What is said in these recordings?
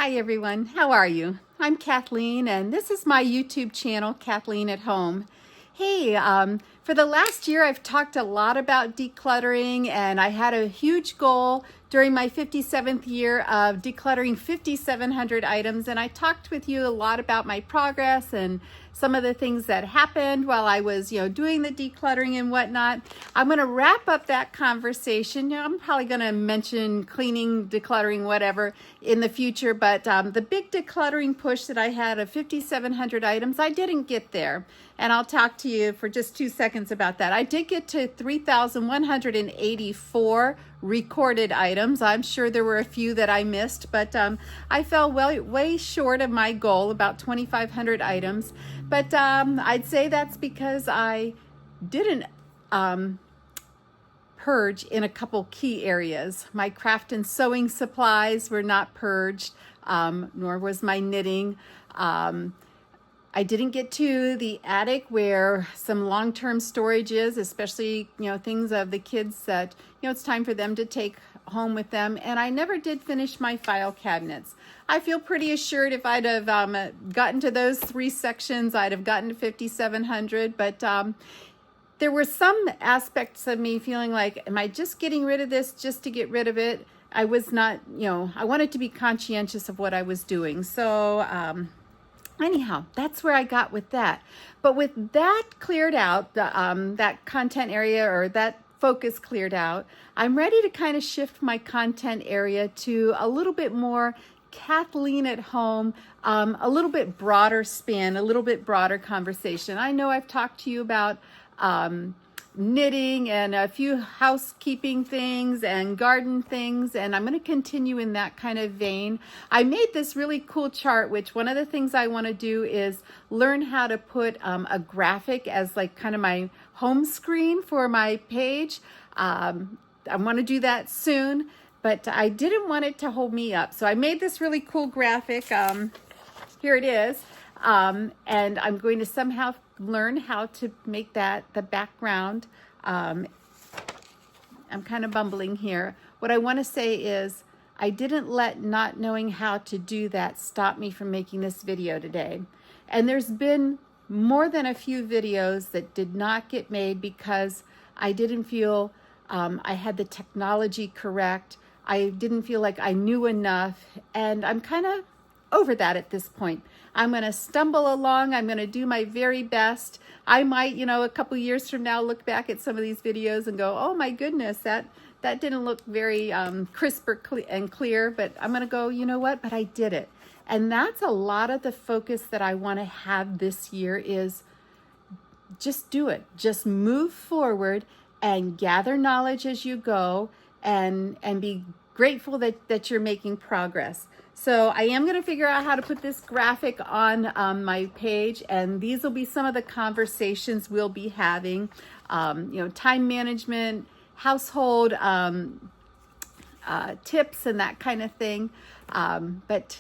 Hi everyone, how are you? I'm Kathleen and this is my YouTube channel, Kathleen at Home. Hey, for the last year I've talked a lot about decluttering, and I had a huge goal during my 57th year of decluttering 5,700 items, and I talked with you a lot about my progress and some of the things that happened while I was doing the decluttering and whatnot. I'm going to wrap up that conversation. I'm probably going to mention cleaning, decluttering, whatever in the future, but the big decluttering push that I had of 5,700 items, I didn't get there. And I'll talk to you for just 2 seconds about that. I did get to 3,184 recorded items. I'm sure there were a few that I missed, but I fell way short of my goal, about 2,500 items. But I'd say that's because I didn't purge in a couple key areas. My craft and sewing supplies were not purged, nor was my knitting. I didn't get to the attic where some long-term storage is, especially, things of the kids that, it's time for them to take home with them. And I never did finish my file cabinets. I feel pretty assured if I'd have gotten to those 3 sections, I'd have gotten to 5,700. But there were some aspects of me feeling like, am I just getting rid of this just to get rid of it? I was not, I wanted to be conscientious of what I was doing. So, anyhow, that's where I got with that. But with that cleared out, that content area or that focus cleared out, I'm ready to kind of shift my content area to a little bit more Kathleen at home, a little bit broader spin, a little bit broader conversation. I know I've talked to you about knitting and a few housekeeping things and garden things, and I'm going to continue in that kind of vein. I made this really cool chart, which one of the things I want to do is learn how to put a graphic as like kind of my home screen for my page. I want to do that soon, but I didn't want it to hold me up. So I made this really cool graphic. Here it is. And I'm going to somehow learn how to make that the background. I'm kind of bumbling here. What I want to say is I didn't let not knowing how to do that stop me from making this video today. And there's been more than a few videos that did not get made because I didn't feel I had the technology correct. I didn't feel like I knew enough, and I'm kind of over that at this point. I'm going to stumble along. I'm going to do my very best. I might, a couple years from now, look back at some of these videos and go, oh my goodness, that didn't look very crisp and clear, but I'm going to go, you know what, but I did it. And that's a lot of the focus that I want to have this year is just do it. Just move forward and gather knowledge as you go, and be grateful that you're making progress. So I am going to figure out how to put this graphic on my page, and these will be some of the conversations we'll be having. Time management, household tips, and that kind of thing. But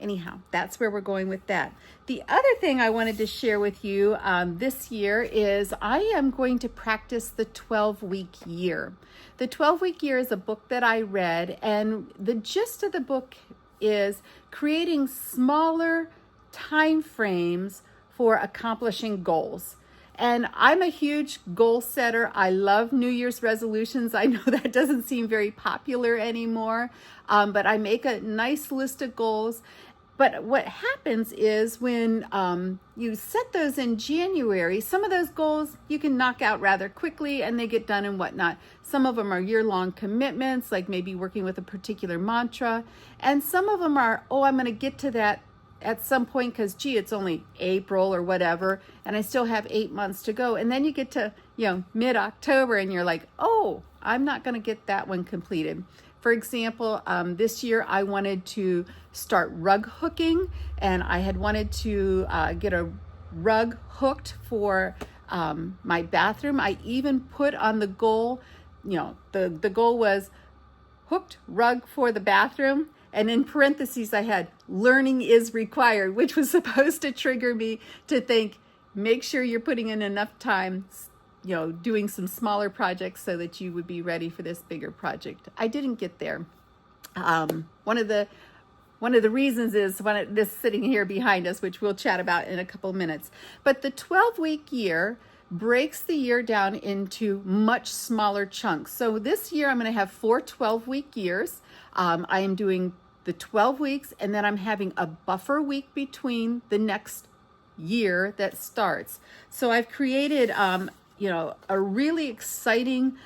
anyhow, that's where we're going with that. The other thing I wanted to share with you this year is I am going to practice the 12-week year. The 12-week year is a book that I read, and the gist of the book is creating smaller time frames for accomplishing goals. And I'm a huge goal setter. I love New Year's resolutions. I know that doesn't seem very popular anymore, but I make a nice list of goals. But what happens is when you set those in January, some of those goals you can knock out rather quickly and they get done and whatnot. Some of them are year-long commitments, like maybe working with a particular mantra. And some of them are, I'm going to get to that at some point because, it's only April or whatever, and I still have 8 months to go. And then you get to, mid-October and you're like, I'm not going to get that one completed. For example, this year I wanted to start rug hooking, and I had wanted to get a rug hooked for my bathroom. I even put on the goal, the goal was hooked rug for the bathroom. And in parentheses, I had learning is required, which was supposed to trigger me to think, make sure you're putting in enough time, doing some smaller projects so that you would be ready for this bigger project. I didn't get there. One of the one of the reasons is this sitting here behind us, which we'll chat about in a couple of minutes. But the 12-week year breaks the year down into much smaller chunks. So this year I'm going to have 4 12-week years. I am doing the 12 weeks, and then I'm having a buffer week between the next year that starts. So I've created, a really exciting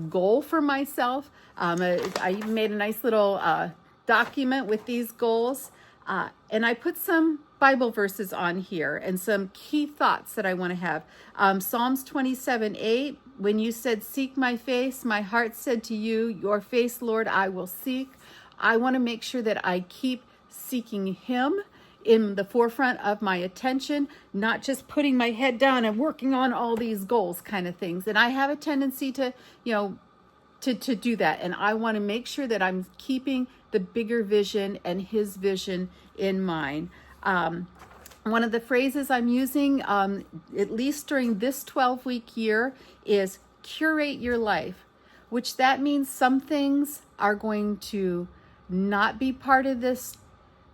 goal for myself. I made a nice little document with these goals, and I put some Bible verses on here and some key thoughts that I want to have. Psalms 27:8, when you said, "Seek my face," my heart said to you, "Your face, Lord, I will seek." I want to make sure that I keep seeking him in the forefront of my attention, not just putting my head down and working on all these goals kind of things. And I have a tendency to do that. And I want to make sure that I'm keeping the bigger vision and his vision in mind. One of the phrases I'm using, at least during this 12-week year, is curate your life, which that means some things are going to not be part of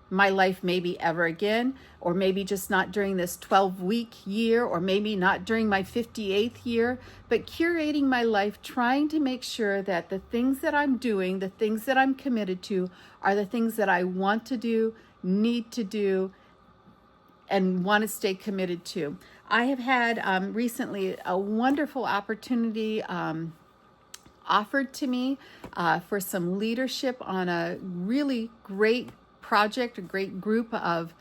my life maybe ever again, or maybe just not during this 12-week year, or maybe not during my 58th year, but curating my life, trying to make sure that the things that I'm doing, the things that I'm committed to, are the things that I want to do, need to do, and want to stay committed to. I have had recently a wonderful opportunity offered to me for some leadership on a really great project, a great group of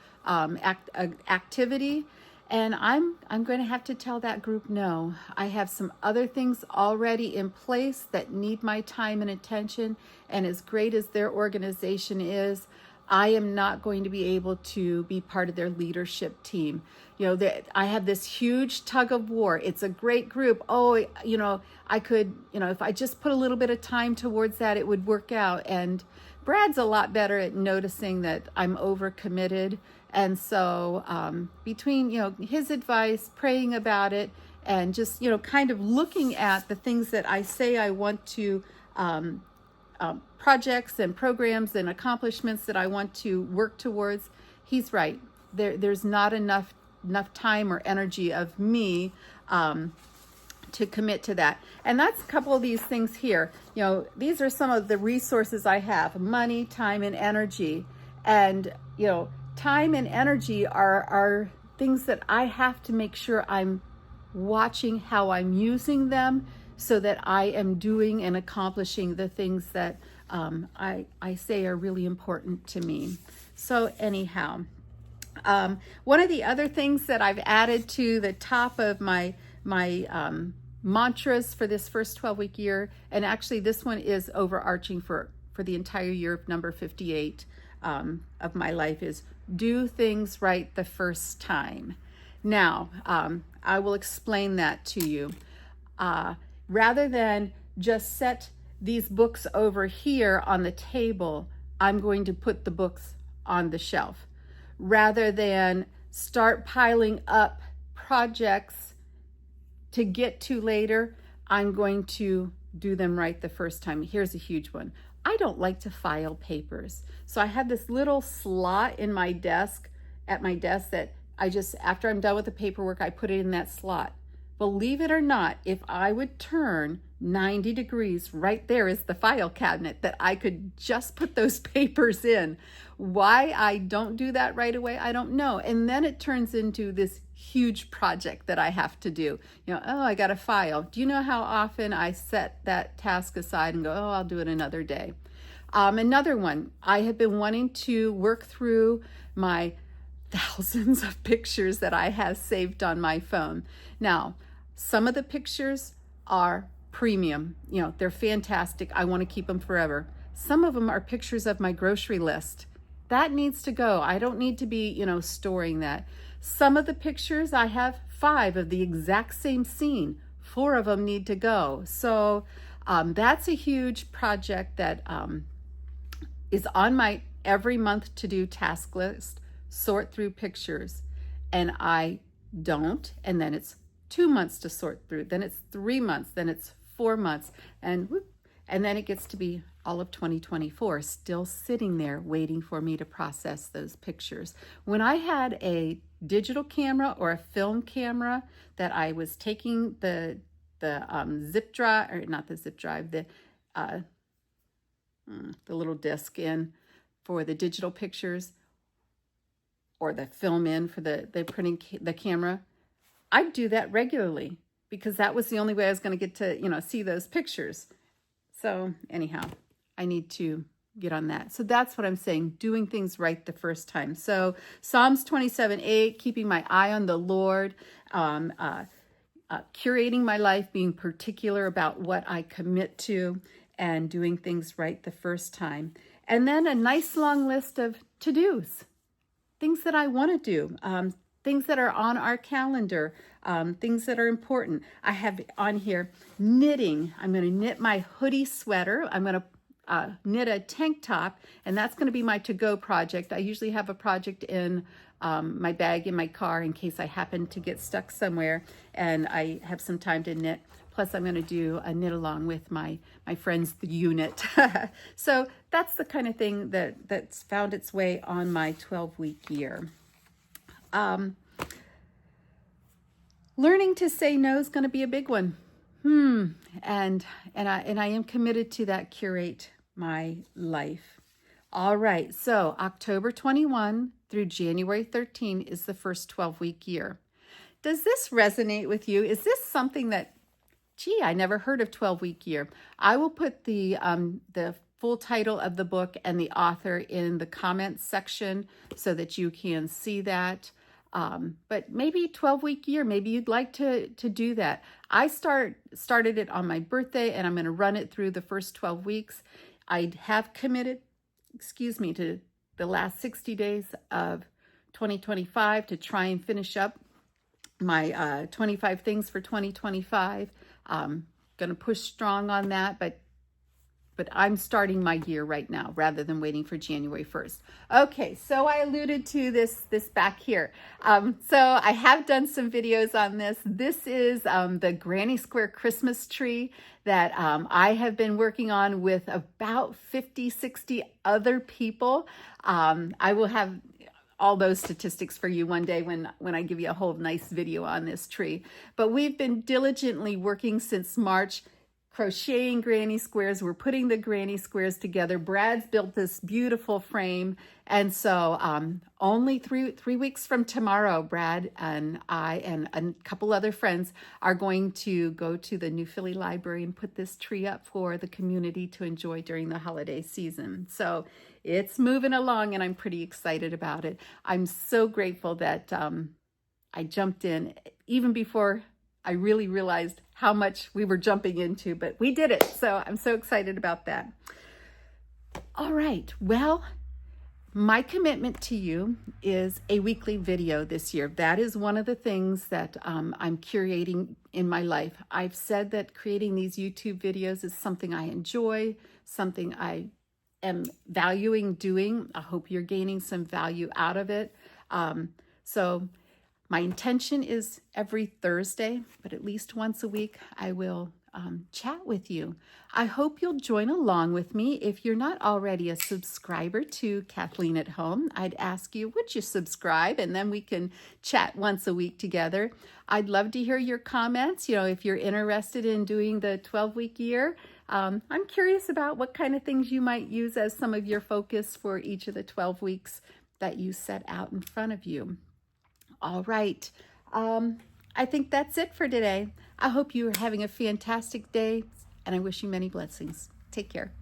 activity, and I'm going to have to tell that group no. I have some other things already in place that need my time and attention, and as great as their organization is, I am not going to be able to be part of their leadership team. I have this huge tug of war. It's a great group. I could, if I just put a little bit of time towards that, it would work out. And Brad's a lot better at noticing that I'm overcommitted. And so between, his advice, praying about it, and just, kind of looking at the things that I say I want to, projects and programs and accomplishments that I want to work towards, he's right. There's not enough time or energy of me to commit to that. And that's a couple of these things here. These are some of the resources I have: money, time, and energy. And time and energy are things that I have to make sure I'm watching how I'm using them, so that I am doing and accomplishing the things that I say are really important to me. So anyhow, one of the other things that I've added to the top of my mantras for this first 12-week year, and actually this one is overarching for the entire year of number 58 of my life, is do things right the first time. Now, I will explain that to you. Rather than just set these books over here on the table, I'm going to put the books on the shelf. Rather than start piling up projects to get to later, I'm going to do them right the first time. Here's a huge one. I don't like to file papers. So I have this little slot in my desk, at my desk, that I just, after I'm done with the paperwork, I put it in that slot. Believe it or not, if I would turn 90 degrees, right there is the file cabinet that I could just put those papers in. Why I don't do that right away, I don't know. And then it turns into this huge project that I have to do. I got a file. Do you know how often I set that task aside and go, I'll do it another day? Another one, I have been wanting to work through my thousands of pictures that I have saved on my phone. Now, some of the pictures are premium. They're fantastic. I want to keep them forever. Some of them are pictures of my grocery list. That needs to go. I don't need to be, storing that. Some of the pictures, I have 5 of the exact same scene. 4 of them need to go. So that's a huge project that is on my every month to do task list. Sort through pictures, and I don't, and then it's 2 months to sort through, then it's 3 months, then it's 4 months, and then it gets to be all of 2024, still sitting there waiting for me to process those pictures. When I had a digital camera or a film camera that I was taking the zip drive, or not the zip drive, the little disc in for the digital pictures, or the film in for the printing the camera, I'd do that regularly because that was the only way I was going to get to, see those pictures. So anyhow, I need to get on that. So that's what I'm saying, doing things right the first time. So Psalms 27:8, keeping my eye on the Lord, curating my life, being particular about what I commit to, and doing things right the first time. And then a nice long list of to-dos, things that I want to do, things that are on our calendar, things that are important. I have on here knitting. I'm going to knit my hoodie sweater. I'm going to knit a tank top, and that's going to be my to-go project. I usually have a project in my bag in my car in case I happen to get stuck somewhere and I have some time to knit. Plus, I'm going to do a knit along with my friends, the unit. So that's the kind of thing that's found its way on my 12-week year. Learning to say no is going to be a big one. And I am committed to that curate my life. All right, so October 21 through January 13 is the first 12-week year. Does this resonate with you? Is this something that, gee, I never heard of 12-week year? I will put the full title of the book and the author in the comments section so that you can see that. But maybe 12-week year, maybe you'd like to do that. I started it on my birthday, and I'm going to run it through the first 12 weeks. I have committed, to the last 60 days of 2025 to try and finish up my 25 things for 2025. Going to push strong on that, but I'm starting my year right now rather than waiting for January 1st. Okay, so I alluded to this back here. So I have done some videos on this. This is the Granny Square Christmas tree that I have been working on with about 50, 60 other people. I will have all those statistics for you one day when I give you a whole nice video on this tree. But we've been diligently working since March, crocheting granny squares. We're putting the granny squares together. Brad's built this beautiful frame. And so only three weeks from tomorrow, Brad and I and a couple other friends are going to go to the New Philly Library and put this tree up for the community to enjoy during the holiday season. So it's moving along, and I'm pretty excited about it. I'm so grateful that I jumped in even before I really realized how much we were jumping into, but we did it. So I'm so excited about that. All right. Well, my commitment to you is a weekly video this year. That is one of the things that I'm curating in my life. I've said that creating these YouTube videos is something I enjoy, something I am valuing doing. I hope you're gaining some value out of it. So my intention is every Thursday, but at least once a week, I will chat with you. I hope you'll join along with me. If you're not already a subscriber to Kathleen at Home, I'd ask you, would you subscribe? And then we can chat once a week together. I'd love to hear your comments. If you're interested in doing the 12-week year, I'm curious about what kind of things you might use as some of your focus for each of the 12 weeks that you set out in front of you. All right. I think that's it for today. I hope you are having a fantastic day, and I wish you many blessings. Take care.